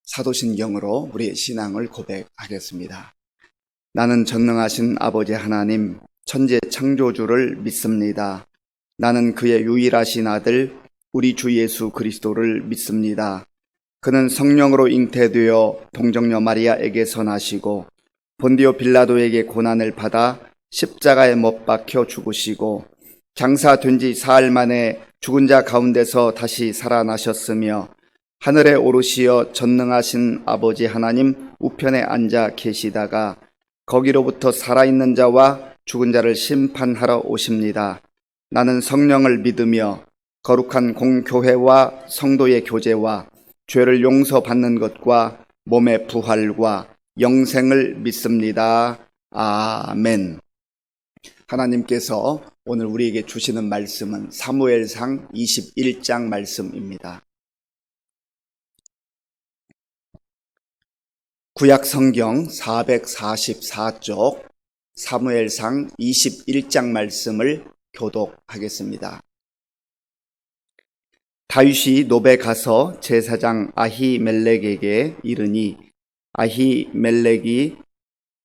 사도신경으로 우리의 신앙을 고백하겠습니다. 나는 전능하신 아버지 하나님, 천지 창조주를 믿습니다. 나는 그의 유일하신 아들, 우리 주 예수 그리스도를 믿습니다. 그는 성령으로 잉태되어 동정녀 마리아에게서 나시고 본디오 빌라도에게 고난을 받아 십자가에 못 박혀 죽으시고 장사된 지 사흘 만에 죽은 자 가운데서 다시 살아나셨으며 하늘에 오르시어 전능하신 아버지 하나님 우편에 앉아 계시다가 거기로부터 살아있는 자와 죽은 자를 심판하러 오십니다. 나는 성령을 믿으며 거룩한 공교회와 성도의 교제와 죄를 용서받는 것과 몸의 부활과 영생을 믿습니다. 아멘. 하나님께서 오늘 우리에게 주시는 말씀은 사무엘상 21장 말씀입니다. 구약 성경 444쪽 사무엘상 21장 말씀을 교독하겠습니다. 다윗이 노베 가서 제사장 아히멜렉에게 이르니 아히멜렉이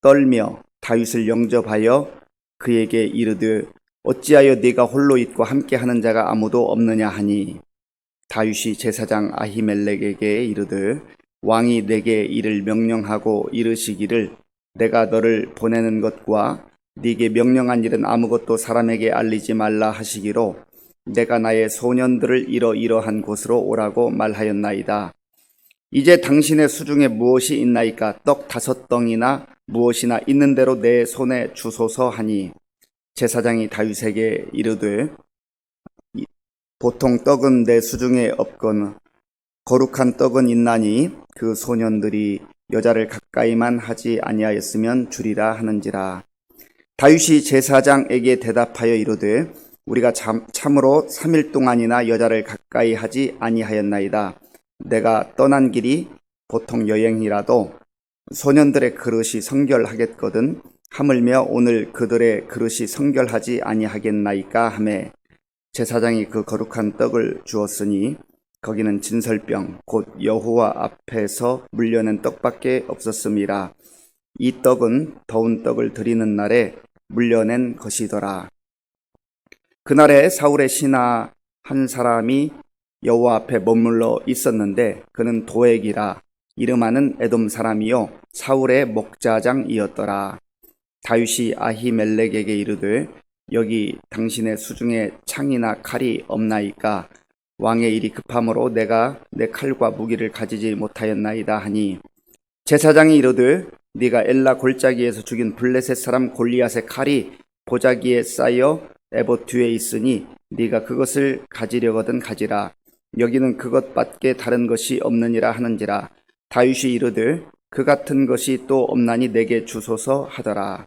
떨며 다윗을 영접하여 그에게 이르되 어찌하여 네가 홀로 있고 함께하는 자가 아무도 없느냐 하니 다윗이 제사장 아히멜렉에게 이르되 왕이 내게 이를 명령하고 이르시기를 내가 너를 보내는 것과 네게 명령한 일은 아무것도 사람에게 알리지 말라 하시기로 내가 나의 소년들을 이러이러한 곳으로 오라고 말하였나이다. 이제 당신의 수중에 무엇이 있나이까? 떡 5덩이나 무엇이나 있는 대로 내 손에 주소서 하니 제사장이 다윗에게 이르되 보통 떡은 내 수중에 없거늘 거룩한 떡은 있나니 그 소년들이 여자를 가까이만 하지 아니하였으면 주리라 하는지라. 다윗이 제사장에게 대답하여 이르되 우리가 참으로 3일 동안이나 여자를 가까이 하지 아니하였나이다. 내가 떠난 길이 보통 여행이라도 소년들의 그릇이 성결하겠거든 하물며 오늘 그들의 그릇이 성결하지 아니하겠나이까 하매 제사장이 그 거룩한 떡을 주었으니 거기는 진설병 곧 여호와 앞에서 물려낸 떡밖에 없었음이라. 이 떡은 더운 떡을 드리는 날에 물려낸 것이더라. 그날에 사울의 신하 한 사람이 여호와 앞에 머물러 있었는데 그는 도액이라 이름하는 에돔 사람이요 사울의 목자장이었더라. 다윗이 아히멜렉에게 이르되 여기 당신의 수중에 창이나 칼이 없나이까? 왕의 일이 급함으로 내가 내 칼과 무기를 가지지 못하였나이다 하니 제사장이 이르되 네가 엘라 골짜기에서 죽인 블레셋 사람 골리앗의 칼이 보자기에 쌓여 에봇 뒤에 있으니 네가 그것을 가지려거든 가지라. 여기는 그것밖에 다른 것이 없느니라 하는지라. 다윗이 이르되 그 같은 것이 또 없나니 내게 주소서 하더라.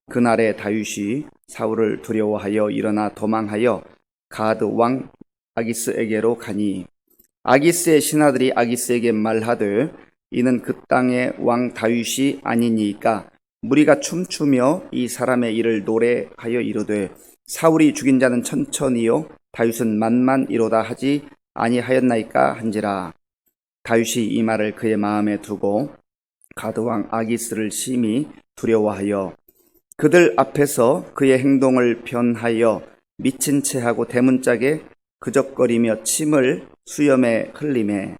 그날에 다윗이 사울을 두려워하여 일어나 도망하여 가드 왕 아기스에게로 가니 아기스의 신하들이 아기스에게 말하되 이는 그 땅의 왕 다윗이 아니니까 무리가 춤추며 이 사람의 일을 노래하여 이르되 사울이 죽인 자는 천천히요 다윗은 만만이로다 하지 아니하였나이까 한지라. 다윗이 이 말을 그의 마음에 두고 가드 왕 아기스를 심히 두려워하여 그들 앞에서 그의 행동을 변하여 미친 채하고 대문짝에 그적거리며 침을 수염에 흘리매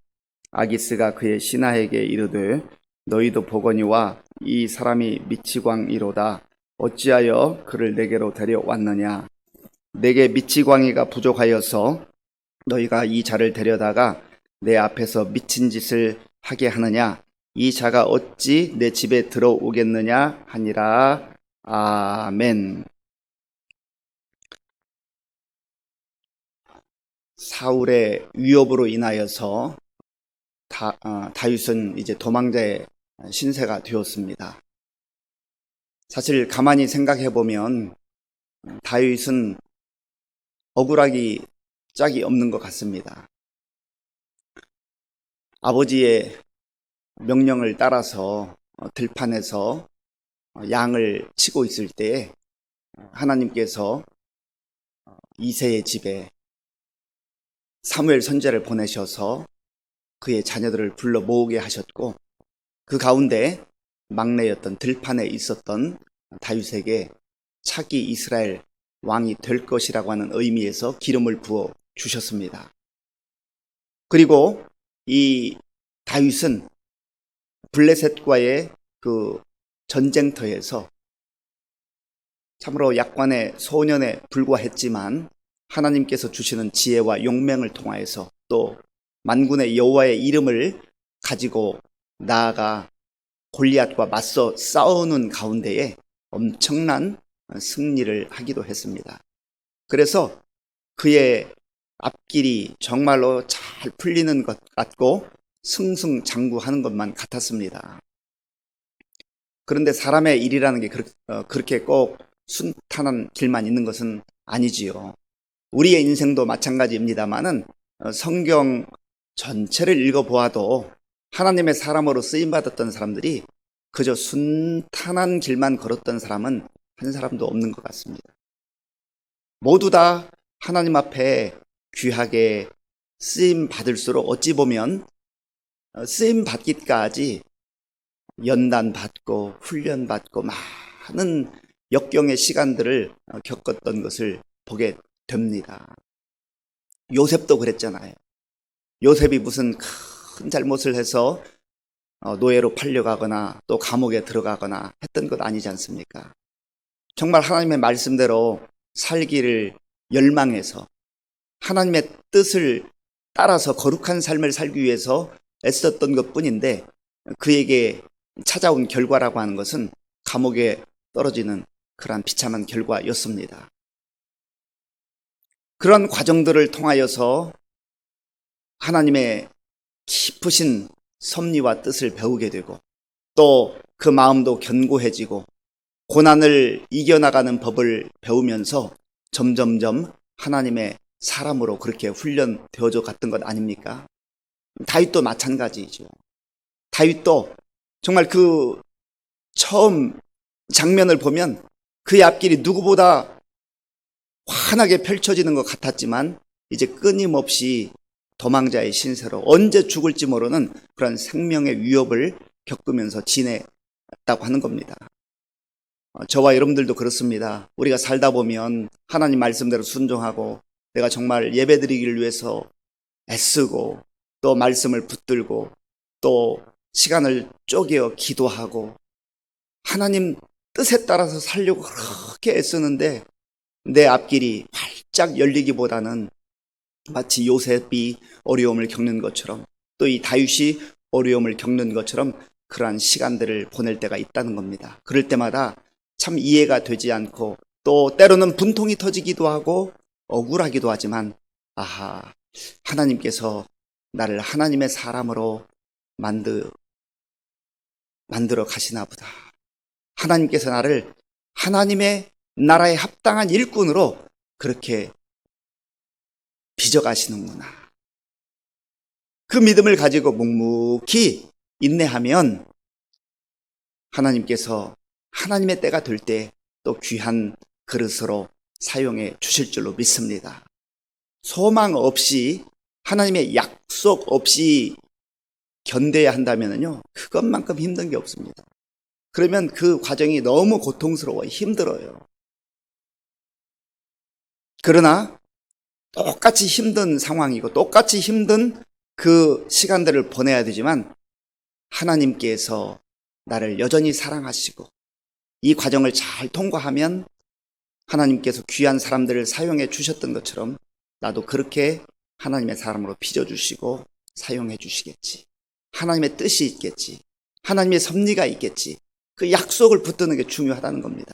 아기스가 그의 신하에게 이르되 너희도 보거니와 이 사람이 미치광이로다. 어찌하여 그를 내게로 데려왔느냐? 내게 미치광이가 부족하여서 너희가 이 자를 데려다가 내 앞에서 미친 짓을 하게 하느냐? 이 자가 어찌 내 집에 들어오겠느냐 하니라. 아멘. 사울의 위협으로 인하여서 다윗은 이제 도망자의 신세가 되었습니다. 사실 가만히 생각해 보면 다윗은 억울하기 짝이 없는 것 같습니다. 아버지의 명령을 따라서 들판에서 양을 치고 있을 때에 하나님께서 이새의 집에 사무엘 선지자를 보내셔서 그의 자녀들을 불러 모으게 하셨고 그 가운데 막내였던 들판에 있었던 다윗에게 차기 이스라엘 왕이 될 것이라고 하는 의미에서 기름을 부어 주셨습니다. 그리고 이 다윗은 블레셋과의 그 전쟁터에서 참으로 약관의 소년에 불과했지만 하나님께서 주시는 지혜와 용맹을 통하여서 또 만군의 여호와의 이름을 가지고 나아가 골리앗과 맞서 싸우는 가운데에 엄청난 승리를 하기도 했습니다. 그래서 그의 앞길이 정말로 잘 풀리는 것 같고 승승장구하는 것만 같았습니다. 그런데 사람의 일이라는 게 그렇게 꼭 순탄한 길만 있는 것은 아니지요. 우리의 인생도 마찬가지입니다만은 성경 전체를 읽어보아도 하나님의 사람으로 쓰임받았던 사람들이 그저 순탄한 길만 걸었던 사람은 한 사람도 없는 것 같습니다. 모두 다 하나님 앞에 귀하게 쓰임 받을수록 어찌 보면 쓰임 받기까지 연단 받고 훈련 받고 많은 역경의 시간들을 겪었던 것을 보게 됩니다. 요셉도 그랬잖아요. 요셉이 무슨 큰 잘못을 해서 노예로 팔려가거나 또 감옥에 들어가거나 했던 것 아니지 않습니까? 정말 하나님의 말씀대로 살기를 열망해서 하나님의 뜻을 따라서 거룩한 삶을 살기 위해서 애썼던 것뿐인데 그에게 찾아온 결과라고 하는 것은 감옥에 떨어지는 그러한 비참한 결과였습니다. 그런 과정들을 통하여서 하나님의 깊으신 섭리와 뜻을 배우게 되고 또 그 마음도 견고해지고 고난을 이겨나가는 법을 배우면서 점점점 하나님의 사람으로 그렇게 훈련되어져 갔던 것 아닙니까? 다윗도 마찬가지죠. 다윗도 정말 그 처음 장면을 보면 그의 앞길이 누구보다 환하게 펼쳐지는 것 같았지만 이제 끊임없이 도망자의 신세로 언제 죽을지 모르는 그런 생명의 위협을 겪으면서 지냈다고 하는 겁니다. 저와 여러분들도 그렇습니다. 우리가 살다 보면 하나님 말씀대로 순종하고 내가 정말 예배드리기를 위해서 애쓰고 또 말씀을 붙들고 또 시간을 쪼개어 기도하고 하나님 뜻에 따라서 살려고 그렇게 애쓰는데 내 앞길이 활짝 열리기보다는 마치 요셉이 어려움을 겪는 것처럼 또 이 다윗이 어려움을 겪는 것처럼 그러한 시간들을 보낼 때가 있다는 겁니다. 그럴 때마다 참 이해가 되지 않고 또 때로는 분통이 터지기도 하고 억울하기도 하지만 아하, 하나님께서 나를 하나님의 사람으로 만들어 가시나 보다. 하나님께서 나를 하나님의 나라에 합당한 일꾼으로 그렇게 빚어가시는구나. 그 믿음을 가지고 묵묵히 인내하면 하나님께서 하나님의 때가 될 때 또 귀한 그릇으로 사용해 주실 줄로 믿습니다. 소망 없이 하나님의 약속 없이 견뎌야 한다면요, 그것만큼 힘든 게 없습니다. 그러면 그 과정이 너무 고통스러워요. 힘들어요. 그러나 똑같이 힘든 상황이고 똑같이 힘든 그 시간들을 보내야 되지만 하나님께서 나를 여전히 사랑하시고 이 과정을 잘 통과하면 하나님께서 귀한 사람들을 사용해 주셨던 것처럼 나도 그렇게 하나님의 사람으로 빚어주시고 사용해 주시겠지. 하나님의 뜻이 있겠지. 하나님의 섭리가 있겠지. 그 약속을 붙드는 게 중요하다는 겁니다.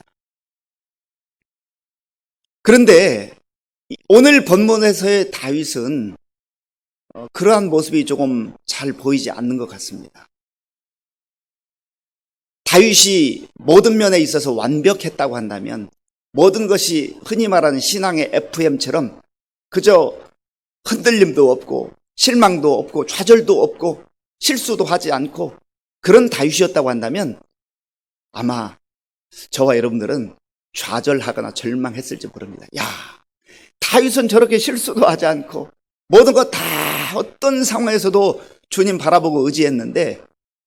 그런데 오늘 본문에서의 다윗은 그러한 모습이 조금 잘 보이지 않는 것 같습니다. 다윗이 모든 면에 있어서 완벽했다고 한다면 모든 것이 흔히 말하는 신앙의 FM처럼 그저 흔들림도 없고 실망도 없고 좌절도 없고 실수도 하지 않고 그런 다윗이었다고 한다면 아마 저와 여러분들은 좌절하거나 절망했을지 모릅니다. 야, 다윗은 저렇게 실수도 하지 않고 모든 거 다 어떤 상황에서도 주님 바라보고 의지했는데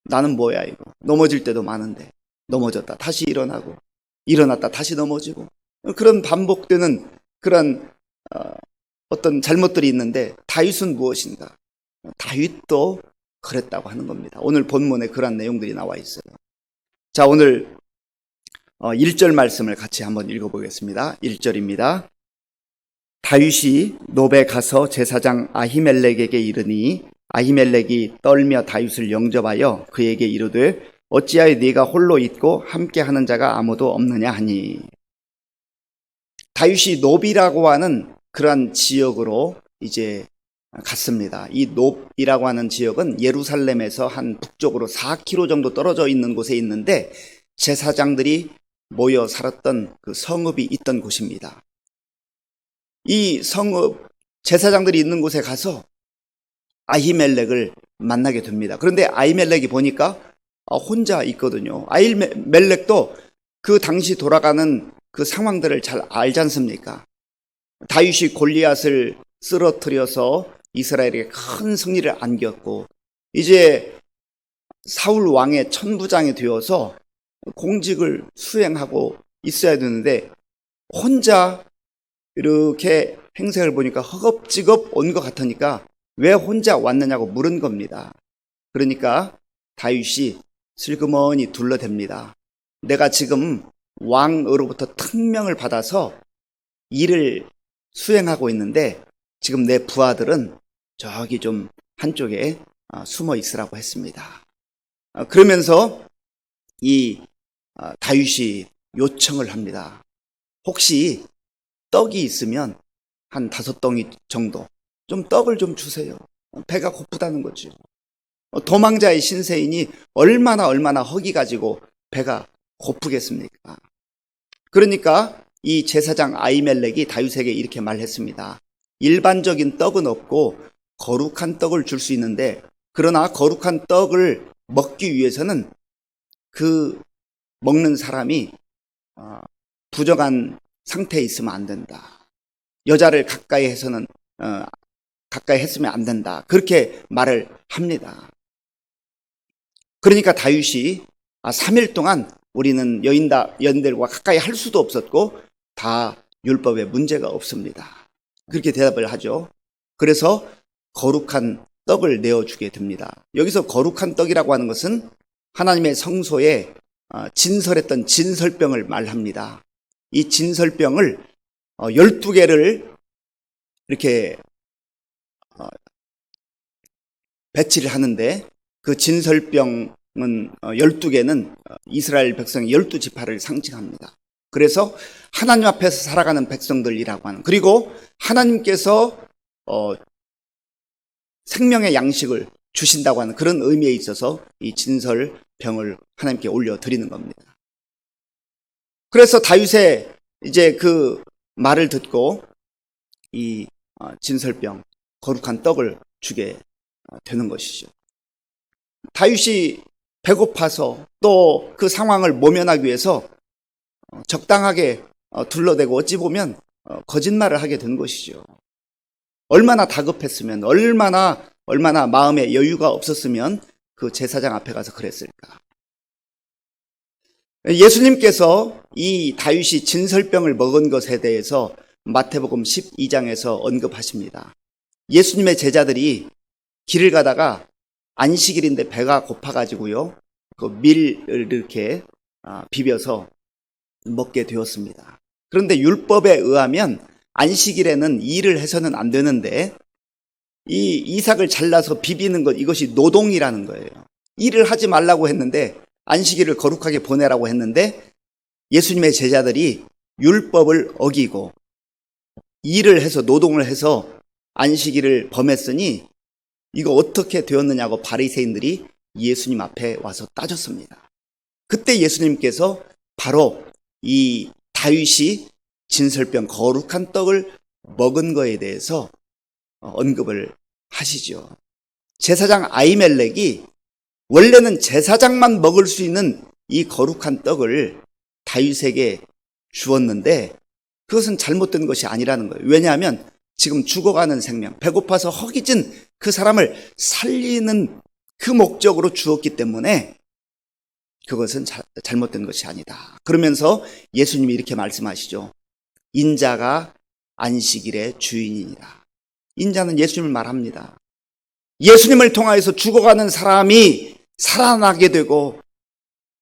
나는 뭐야 이거. 넘어질 때도 많은데 넘어졌다 다시 일어나고 일어났다 다시 넘어지고 그런 반복되는 그런 어떤 잘못들이 있는데 다윗은 무엇인가? 다윗도 그랬다고 하는 겁니다. 오늘 본문에 그런 내용들이 나와 있어요. 자, 오늘 1절 말씀을 같이 한번 읽어보겠습니다. 1절입니다. 다윗이 노베 가서 제사장 아히멜렉에게 이르니 아히멜렉이 떨며 다윗을 영접하여 그에게 이르되 어찌하여 네가 홀로 있고 함께하는 자가 아무도 없느냐 하니. 다윗이 노비라고 하는 그러한 지역으로 이제 갔습니다. 이 놉이라고 하는 지역은 예루살렘에서 한 북쪽으로 4km 정도 떨어져 있는 곳에 있는데 제사장들이 모여 살았던 그 성읍이 있던 곳입니다. 이 성읍 제사장들이 있는 곳에 가서 아히멜렉을 만나게 됩니다. 그런데 아히멜렉이 보니까 혼자 있거든요. 아히멜렉도 그 당시 돌아가는 그 상황들을 잘 알지 않습니까? 다윗이 골리앗을 쓰러뜨려서 이스라엘에게 큰 승리를 안겼고 이제 사울 왕의 천부장이 되어서 공직을 수행하고 있어야 되는데 혼자 이렇게 행색을 보니까 허겁지겁 온 것 같으니까 왜 혼자 왔느냐고 물은 겁니다. 그러니까 다윗이 슬그머니 둘러댑니다. 내가 지금 왕으로부터 특명을 받아서 일을 수행하고 있는데 지금 내 부하들은 저기 좀 한쪽에 숨어 있으라고 했습니다. 그러면서 이 다윗이 요청을 합니다. 혹시 떡이 있으면 한 5덩이 정도 좀 떡을 좀 주세요. 배가 고프다는 거죠. 도망자의 신세인이 얼마나 허기 가지고 배가 고프겠습니까? 그러니까 이 제사장 아히멜렉이 다윗에게 이렇게 말했습니다. 일반적인 떡은 없고 거룩한 떡을 줄 수 있는데 그러나 거룩한 떡을 먹기 위해서는 그 먹는 사람이 부정한 상태에 있으면 안 된다. 여자를 가까이 했으면 안 된다. 그렇게 말을 합니다. 그러니까 다윗이 3일 동안 우리는 여인들과 가까이 할 수도 없었고 다 율법에 문제가 없습니다. 그렇게 대답을 하죠. 그래서 거룩한 떡을 내어주게 됩니다. 여기서 거룩한 떡이라고 하는 것은 하나님의 성소에 진설했던 진설병을 말합니다. 이 진설병을 12개를 이렇게 배치를 하는데 그 진설병은 12개는 이스라엘 백성의 12지파를 상징합니다. 그래서 하나님 앞에서 살아가는 백성들이라고 하는, 그리고 하나님께서 생명의 양식을 주신다고 하는 그런 의미에 있어서 이 진설병을 하나님께 올려드리는 겁니다. 그래서 다윗의 이제 그 말을 듣고 이 진설병, 거룩한 떡을 주게 되는 것이죠. 다윗이 배고파서 또 그 상황을 모면하기 위해서 적당하게 둘러대고 어찌 보면 거짓말을 하게 된 것이죠. 얼마나 다급했으면, 얼마나 마음에 여유가 없었으면 그 제사장 앞에 가서 그랬을까. 예수님께서 이 다윗이 진설병을 먹은 것에 대해서 마태복음 12장에서 언급하십니다. 예수님의 제자들이 길을 가다가 안식일인데 배가 고파가지고요, 그 밀을 이렇게 비벼서 먹게 되었습니다. 그런데 율법에 의하면 안식일에는 일을 해서는 안 되는데 이 이삭을 잘라서 비비는 것, 이것이 노동이라는 거예요. 일을 하지 말라고 했는데, 안식일을 거룩하게 보내라고 했는데 예수님의 제자들이 율법을 어기고 일을 해서, 노동을 해서 안식일을 범했으니 이거 어떻게 되었느냐고 바리새인들이 예수님 앞에 와서 따졌습니다. 그때 예수님께서 바로 이 다윗이 진설병, 거룩한 떡을 먹은 거에 대해서 언급을 하시죠. 제사장 아히멜렉이 원래는 제사장만 먹을 수 있는 이 거룩한 떡을 다윗에게 주었는데 그것은 잘못된 것이 아니라는 거예요. 왜냐하면 지금 죽어가는 생명, 배고파서 허기진 그 사람을 살리는 그 목적으로 주었기 때문에 그것은 잘못된 것이 아니다. 그러면서 예수님이 이렇게 말씀하시죠. 인자가 안식일의 주인이니라. 인자는 예수님을 말합니다. 예수님을 통하여서 죽어가는 사람이 살아나게 되고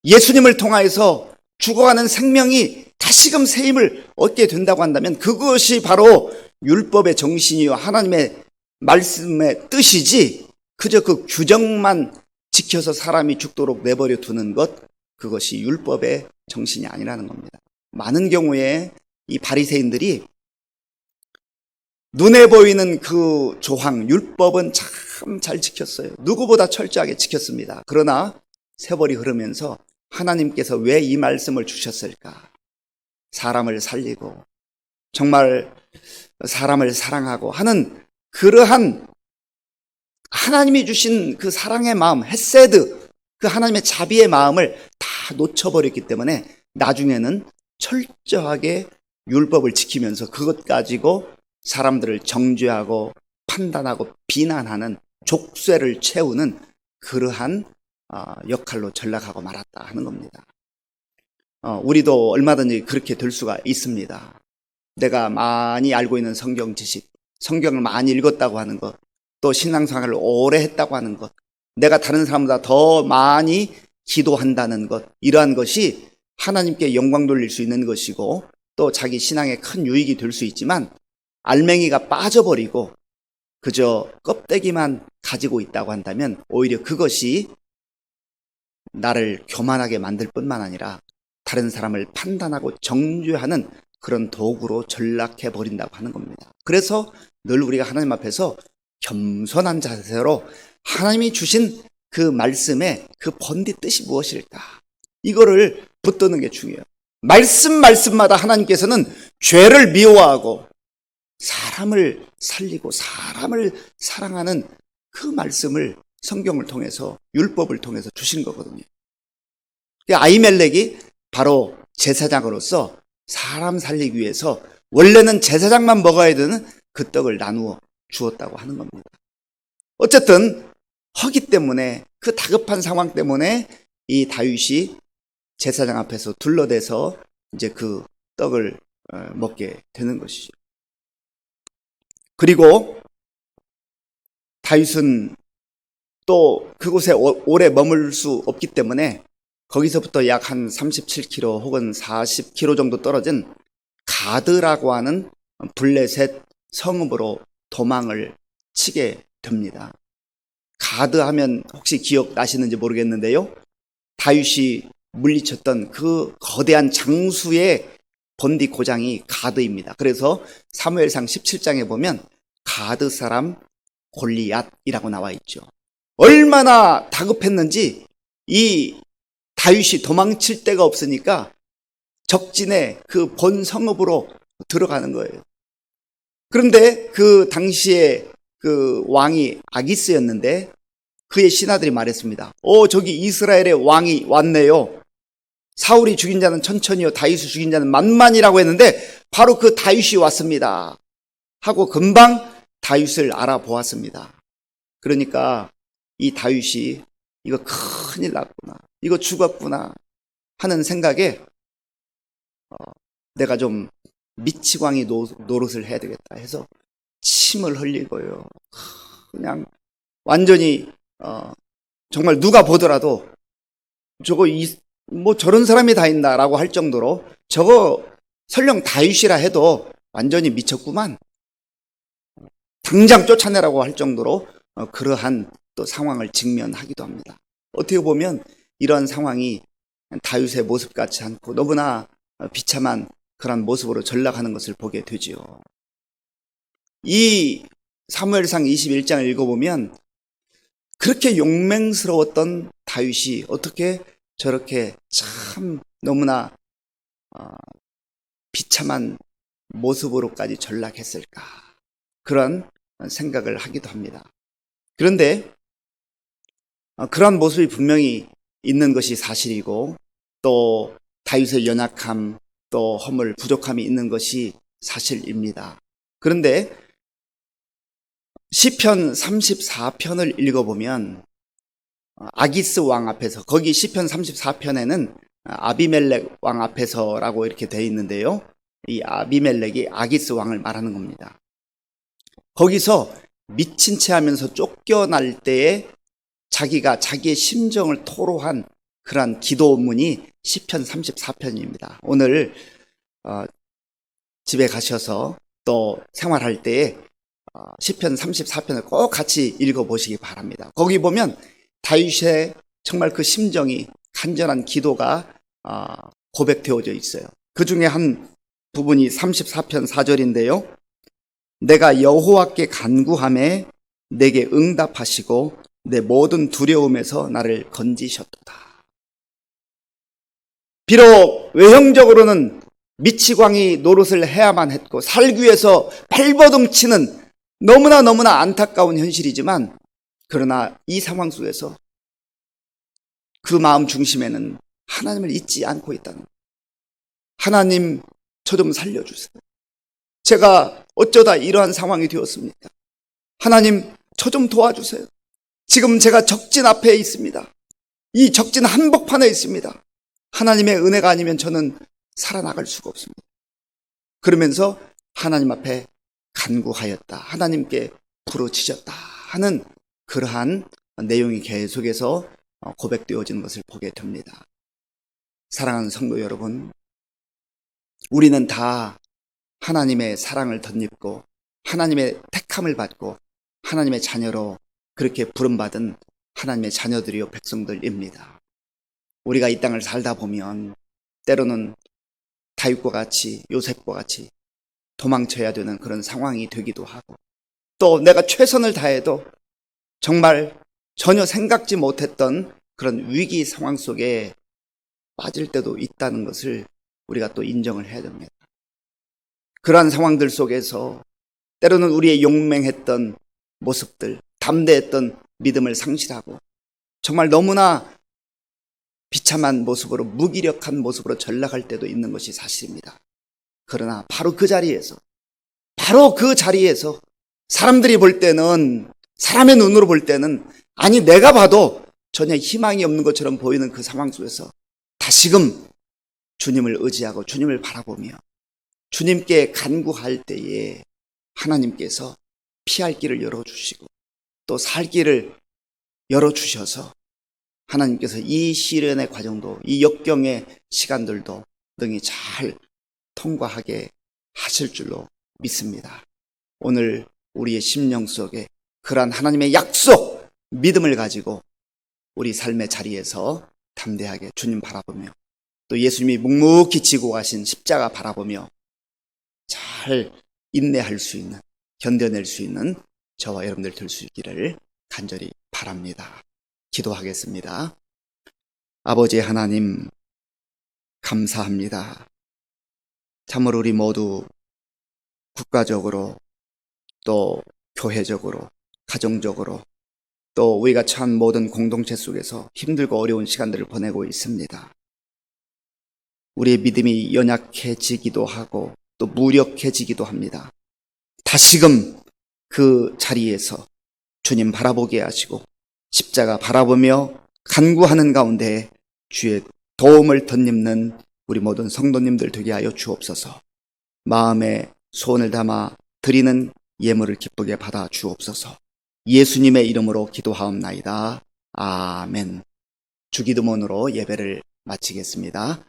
예수님을 통하여서 죽어가는 생명이 다시금 새 힘을 얻게 된다고 한다면 그것이 바로 율법의 정신이요 하나님의 말씀의 뜻이지, 그저 그 규정만 지켜서 사람이 죽도록 내버려 두는 것, 그것이 율법의 정신이 아니라는 겁니다. 많은 경우에 이 바리새인들이 눈에 보이는 그 조항, 율법은 참 잘 지켰어요. 누구보다 철저하게 지켰습니다. 그러나 세월이 흐르면서 하나님께서 왜 이 말씀을 주셨을까? 사람을 살리고 정말 사람을 사랑하고 하는 그러한 하나님이 주신 그 사랑의 마음, 헤세드, 그 하나님의 자비의 마음을 다 놓쳐버렸기 때문에 나중에는 철저하게 율법을 지키면서 그것 가지고 사람들을 정죄하고 판단하고 비난하는, 족쇄를 채우는 그러한 역할로 전락하고 말았다 하는 겁니다. 우리도 얼마든지 그렇게 될 수가 있습니다. 내가 많이 알고 있는 성경 지식, 성경을 많이 읽었다고 하는 것, 또 신앙생활을 오래 했다고 하는 것, 내가 다른 사람보다 더 많이 기도한다는 것, 이러한 것이 하나님께 영광 돌릴 수 있는 것이고 또 자기 신앙에 큰 유익이 될 수 있지만, 알맹이가 빠져버리고 그저 껍데기만 가지고 있다고 한다면 오히려 그것이 나를 교만하게 만들 뿐만 아니라 다른 사람을 판단하고 정죄하는 그런 도구로 전락해 버린다고 하는 겁니다. 그래서 늘 우리가 하나님 앞에서 겸손한 자세로 하나님이 주신 그 말씀의 그 본디 뜻이 무엇일까, 이거를 붙드는 게 중요해요. 말씀마다 하나님께서는 죄를 미워하고 사람을 살리고 사람을 사랑하는 그 말씀을 성경을 통해서, 율법을 통해서 주신 거거든요. 아히멜렉이 바로 제사장으로서 사람 살리기 위해서 원래는 제사장만 먹어야 되는 그 떡을 나누어 주었다고 하는 겁니다. 어쨌든 허기 때문에, 그 다급한 상황 때문에 이 다윗이 제사장 앞에서 둘러대서 이제 그 떡을 먹게 되는 것이죠. 그리고 다윗은 또 그곳에 오래 머물 수 없기 때문에 거기서부터 약 한 37km 혹은 40km 정도 떨어진 가드라고 하는 블레셋 성읍으로 도망을 치게 됩니다. 가드 하면 혹시 기억나시는지 모르겠는데요, 다윗이 물리쳤던 그 거대한 장수의 본디 고장이 가드입니다. 그래서 사무엘상 17장에 보면 가드 사람 골리앗이라고 나와 있죠. 얼마나 다급했는지 이 다윗이 도망칠 데가 없으니까 적진의 그 본 성읍으로 들어가는 거예요. 그런데 그 당시에 그 왕이 아기스였는데 그의 신하들이 말했습니다. 저기 이스라엘의 왕이 왔네요. 사울이 죽인 자는 천천히요, 다윗이 죽인 자는 만만이라고 했는데 바로 그 다윗이 왔습니다 하고 금방 다윗을 알아보았습니다. 그러니까 이 다윗이 이거 큰일 났구나, 이거 죽었구나 하는 생각에 내가 좀 미치광이 노릇을 해야 되겠다 해서 침을 흘리고요, 그냥 완전히 정말 누가 보더라도 저거 뭐 저런 사람이 다 있나라고 할 정도로, 저거 설령 다윗이라 해도 완전히 미쳤구만, 당장 쫓아내라고 할 정도로 그러한 또 상황을 직면하기도 합니다. 어떻게 보면 이런 상황이 다윗의 모습 같지 않고 너무나 비참한 그런 모습으로 전락하는 것을 보게 되지요. 이 사무엘상 21장을 읽어보면 그렇게 용맹스러웠던 다윗이 어떻게 저렇게 참 너무나 비참한 모습으로까지 전락했을까, 그런 생각을 하기도 합니다. 그런데 그런 모습이 분명히 있는 것이 사실이고 또 다윗의 연약함, 또 허물, 부족함이 있는 것이 사실입니다. 그런데 시편 34편을 읽어보면 아기스 왕 앞에서, 거기 시편 34편에는 아비멜렉 왕 앞에서라고 이렇게 되어 있는데요, 이 아비멜렉이 아기스 왕을 말하는 겁니다. 거기서 미친 채 하면서 쫓겨날 때에 자기가 자기의 심정을 토로한 그러한 기도문이 시편 34편입니다. 오늘 집에 가셔서 또 생활할 때에 시편 34편을 꼭 같이 읽어보시기 바랍니다. 거기 보면 다윗의 정말 그 심정이, 간절한 기도가 고백되어져 있어요. 그 중에 한 부분이 34편 4절인데요. 내가 여호와께 간구하매 내게 응답하시고 내 모든 두려움에서 나를 건지셨도다. 비록 외형적으로는 미치광이 노릇을 해야만 했고 살기 위해서 발버둥치는 너무나 안타까운 현실이지만, 그러나 이 상황 속에서 그 마음 중심에는 하나님을 잊지 않고 있다는 거예요. 하나님, 저 좀 살려주세요. 제가 어쩌다 이러한 상황이 되었습니까? 하나님, 저 좀 도와주세요. 지금 제가 적진 앞에 있습니다. 이 적진 한복판에 있습니다. 하나님의 은혜가 아니면 저는 살아나갈 수가 없습니다. 그러면서 하나님 앞에 간구하였다, 하나님께 부르짖었다 하는 그러한 내용이 계속해서 고백되어지는 것을 보게 됩니다. 사랑하는 성도 여러분, 우리는 다 하나님의 사랑을 덧입고 하나님의 택함을 받고 하나님의 자녀로 그렇게 부름받은 하나님의 자녀들이요 백성들입니다. 우리가 이 땅을 살다 보면 때로는 다윗과 같이, 요셉과 같이 도망쳐야 되는 그런 상황이 되기도 하고, 또 내가 최선을 다해도 정말 전혀 생각지 못했던 그런 위기 상황 속에 빠질 때도 있다는 것을 우리가 또 인정을 해야 됩니다. 그러한 상황들 속에서 때로는 우리의 용맹했던 모습들, 담대했던 믿음을 상실하고 정말 너무나 비참한 모습으로, 무기력한 모습으로 전락할 때도 있는 것이 사실입니다. 그러나 바로 그 자리에서 사람들이 볼 때는, 사람의 눈으로 볼 때는, 아니 내가 봐도 전혀 희망이 없는 것처럼 보이는 그 상황 속에서 다시금 주님을 의지하고 주님을 바라보며 주님께 간구할 때에 하나님께서 피할 길을 열어주시고 또 살 길을 열어주셔서 하나님께서 이 시련의 과정도, 이 역경의 시간들도 능히 잘 통과하게 하실 줄로 믿습니다. 오늘 우리의 심령 속에 그러한 하나님의 약속, 믿음을 가지고 우리 삶의 자리에서 담대하게 주님 바라보며 또 예수님이 묵묵히 지고 가신 십자가 바라보며 잘 인내할 수 있는, 견뎌낼 수 있는 저와 여러분들 될 수 있기를 간절히 바랍니다. 기도하겠습니다. 아버지 하나님, 감사합니다. 참으로 우리 모두 국가적으로 또 교회적으로, 가정적으로 또 우리가 처한 모든 공동체 속에서 힘들고 어려운 시간들을 보내고 있습니다. 우리의 믿음이 연약해지기도 하고 또 무력해지기도 합니다. 다시금 그 자리에서 주님 바라보게 하시고 십자가 바라보며 간구하는 가운데 주의 도움을 덧입는 우리 모든 성도님들 되게 하여 주옵소서. 마음에 소원을 담아 드리는 예물을 기쁘게 받아 주옵소서. 예수님의 이름으로 기도하옵나이다. 아멘. 주기도문으로 예배를 마치겠습니다.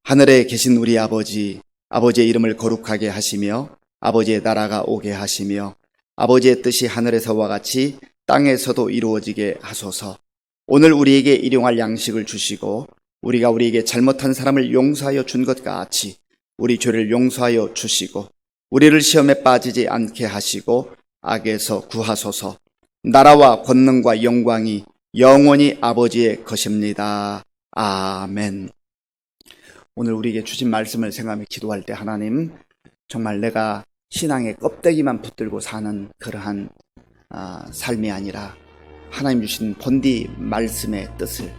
하늘에 계신 우리 아버지, 아버지의 이름을 거룩하게 하시며 아버지의 나라가 오게 하시며 아버지의 뜻이 하늘에서와 같이 땅에서도 이루어지게 하소서. 오늘 우리에게 일용할 양식을 주시고 우리가 우리에게 잘못한 사람을 용서하여 준 것 같이 우리 죄를 용서하여 주시고 우리를 시험에 빠지지 않게 하시고 악에서 구하소서. 나라와 권능과 영광이 영원히 아버지의 것입니다. 아멘. 오늘 우리에게 주신 말씀을 생각하며 기도할 때 하나님, 정말 내가 신앙의 껍데기만 붙들고 사는 그러한 삶이 아니라 하나님 주신 본디 말씀의 뜻을,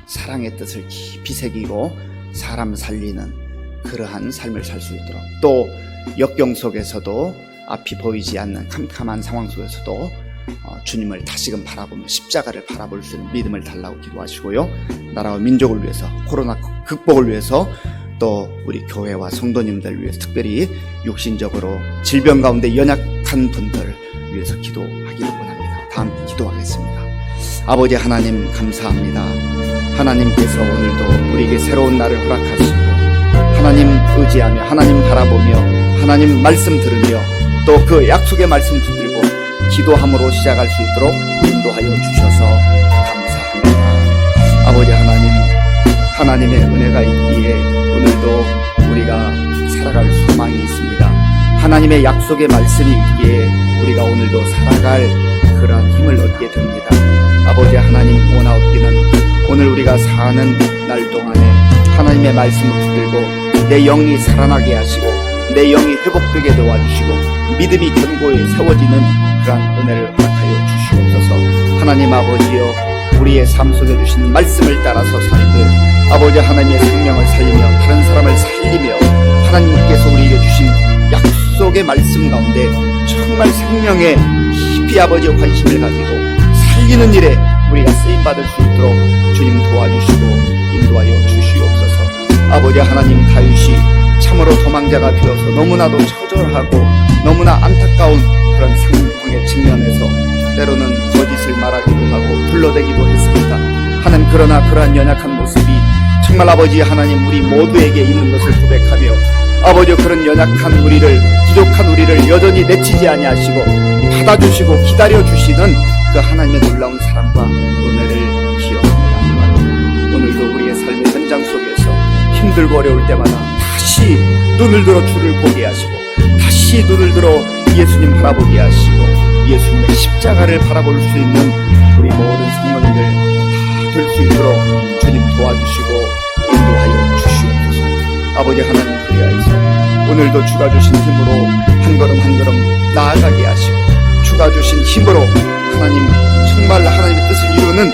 사랑의 뜻을 깊이 새기고 사람 살리는 그러한 삶을 살 수 있도록, 또 역경 속에서도 앞이 보이지 않는 캄캄한 상황 속에서도 주님을 다시금 바라보며 십자가를 바라볼 수 있는 믿음을 달라고 기도하시고요. 나라와 민족을 위해서, 코로나 극복을 위해서, 또 우리 교회와 성도님들 위해서 특별히 육신적으로 질병 가운데 연약한 분들 위해서 기도하기를 원합니다. 다 함께 기도하겠습니다. 아버지 하나님 감사합니다. 하나님께서 오늘도 우리에게 새로운 날을 허락하시고 하나님 의지하며 하나님 바라보며 하나님 말씀 들으며 또 그 약속의 말씀 붙들고 기도함으로 시작할 수 있도록 인도하여 주셔서 감사합니다. 아버지 하나님, 하나님의 은혜가 있기에 오늘도 우리가 살아갈 소망이 있습니다. 하나님의 약속의 말씀이 있기에 우리가 오늘도 살아갈 그러한 힘을 얻게 됩니다. 아버지 하나님, 원하옵기는 오늘 우리가 사는 날 동안에 하나님의 말씀을 붙들고 내 영이 살아나게 하시고 내 영이 회복되게 도와주시고 믿음이 견고히 세워지는 그러한 은혜를 허락하여 주시옵소서. 하나님 아버지여, 우리의 삶 속에 주신 말씀을 따라서 살되 아버지 하나님의 생명을 살리며 다른 사람을 살리며 하나님께서 우리에게 주신 약속의 말씀 가운데 정말 생명에 깊이 아버지 관심을 가지고 살리는 일에 우리가 쓰임받을 수 있도록 주님 도와주시고 인도하여 주시옵소서. 아버지 하나님, 다윗이 참으로 도망자가 되어서 너무나도 처절하고 너무나 안타까운 그런 상황에 직면해서 때로는 거짓을 말하기도 하고 둘러대기도 했습니다. 하나님, 그러나 그러한 연약한 모습이 정말 아버지 하나님 우리 모두에게 있는 것을 고백하며 아버지 그런 연약한 우리를, 부족한 우리를 여전히 내치지 아니하시고 받아주시고 기다려주시는 그 하나님의 놀라운 사랑과 은혜를 기억합니다. 오늘도 우리의 삶의 현장 속에서 힘들고 어려울 때마다 다시 눈을 들어 주를 보게 하시고 다시 눈을 들어 예수님 바라보게 하시고 예수님의 십자가를 바라볼 수 있는 우리 모든 성도님들 다 될 수 있도록 주님 도와주시고 인도하여 주시옵소서. 아버지 하나님, 그리하여서 오늘도 주가 주신 힘으로 한 걸음 한 걸음 나아가게 하시고 주가 주신 힘으로 하나님 정말 하나님의 뜻을 이루는